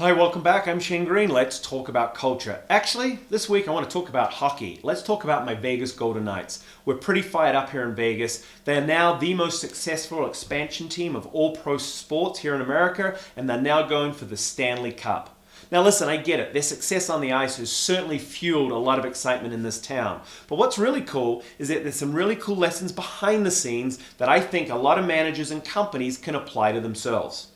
Hi, welcome back. I'm Shane Green. Let's talk about culture. Actually, this week I want to talk about hockey. Let's talk about my Vegas Golden Knights. We're pretty fired up here in Vegas. They are now the most successful expansion team of all pro sports here in America, and they're now going for the Stanley Cup. Now listen, I get it. Their success on the ice has certainly fueled a lot of excitement in this town. But what's really cool is that there's some really cool lessons behind the scenes that I think a lot of managers and companies can apply to themselves.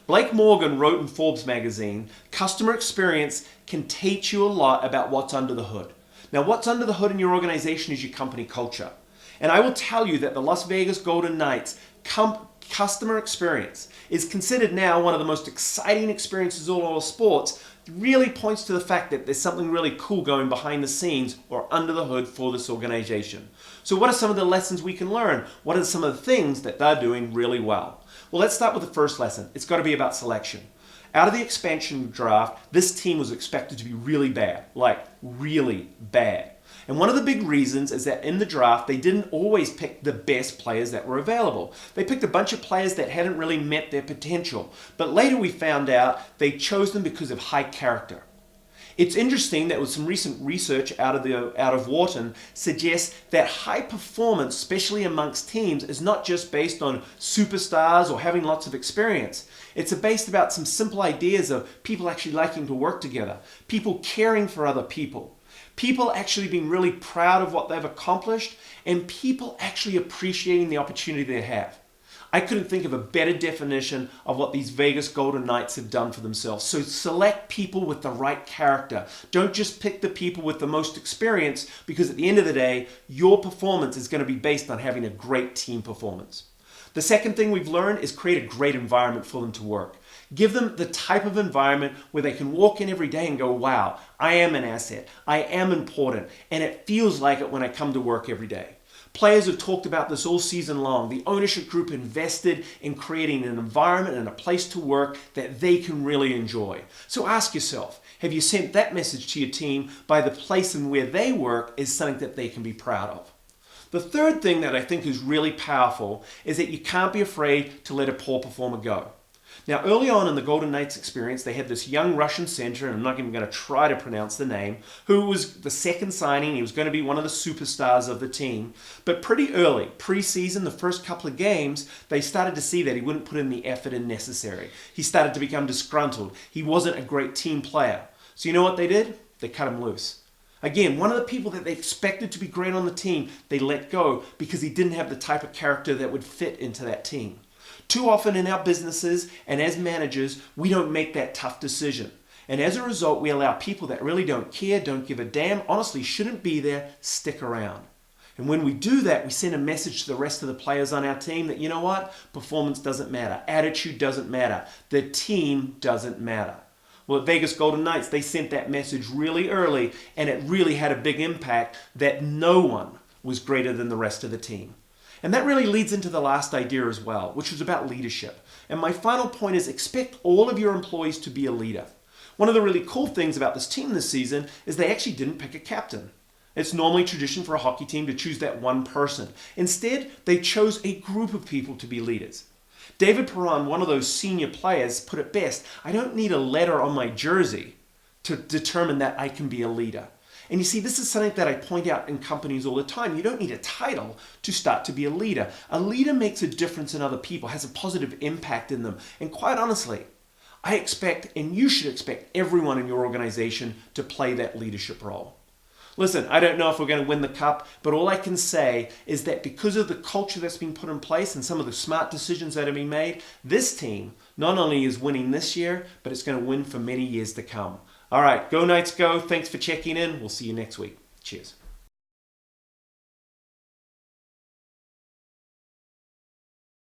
Blake Morgan wrote in Forbes magazine, customer experience can teach you a lot about what's under the hood. Now, what's under the hood in your organization is your company culture. And I will tell you that the Las Vegas Golden Knights customer experience is considered now one of the most exciting experiences in all sports. It really points to the fact that there's something really cool going behind the scenes or under the hood for this organization. So what are some of the lessons we can learn? What are some of the things that they're doing really well? Well, let's start with the first lesson. It's got to be about selection. Out of the expansion draft, this team was expected to be really bad, like really bad. And one of the big reasons is that in the draft, they didn't always pick the best players that were available. They picked a bunch of players that hadn't really met their potential. But later we found out they chose them because of high character. It's interesting that with some recent research out of Wharton suggests that high performance, especially amongst teams, is not just based on superstars or having lots of experience. It's based about some simple ideas of people actually liking to work together, people caring for other people, people actually being really proud of what they've accomplished, and people actually appreciating the opportunity they have. I couldn't think of a better definition of what these Vegas Golden Knights have done for themselves. So select people with the right character. Don't just pick the people with the most experience, because at the end of the day, your performance is going to be based on having a great team performance. The second thing we've learned is create a great environment for them to work. Give them the type of environment where they can walk in every day and go, wow, I am an asset, I am important, and it feels like it when I come to work every day. Players have talked about this all season long. The ownership group invested in creating an environment and a place to work that they can really enjoy. So ask yourself, have you sent that message to your team by the place and where they work is something that they can be proud of? The third thing that I think is really powerful is that you can't be afraid to let a poor performer go. Now, early on in the Golden Knights experience, they had this young Russian center, and I'm not even going to try to pronounce the name, who was the second signing. He was going to be one of the superstars of the team. But pretty early, pre-season, the first couple of games, they started to see that he wouldn't put in the effort in necessary. He started to become disgruntled. He wasn't a great team player. So you know what they did? They cut him loose. Again, one of the people that they expected to be great on the team, they let go because he didn't have the type of character that would fit into that team. Too often in our businesses and as managers, we don't make that tough decision. And as a result, we allow people that really don't care, don't give a damn, honestly shouldn't be there, stick around. And when we do that, we send a message to the rest of the players on our team that, you know what, performance doesn't matter, attitude doesn't matter, the team doesn't matter. Well, at Vegas Golden Knights, they sent that message really early, and it really had a big impact that no one was greater than the rest of the team. And that really leads into the last idea as well, which was about leadership. And my final point is expect all of your employees to be a leader. One of the really cool things about this team this season is they actually didn't pick a captain. It's normally tradition for a hockey team to choose that one person. Instead, they chose a group of people to be leaders. David Perron, one of those senior players, put it best, I don't need a letter on my jersey to determine that I can be a leader. And you see, this is something that I point out in companies all the time. You don't need a title to start to be a leader. A leader makes a difference in other people, has a positive impact in them. And quite honestly, I expect, and you should expect, everyone in your organization to play that leadership role. Listen, I don't know if we're going to win the cup, but all I can say is that because of the culture that's been put in place and some of the smart decisions that have been made, this team not only is winning this year, but it's going to win for many years to come. All right, go Knights go. Thanks for checking in. We'll see you next week. Cheers.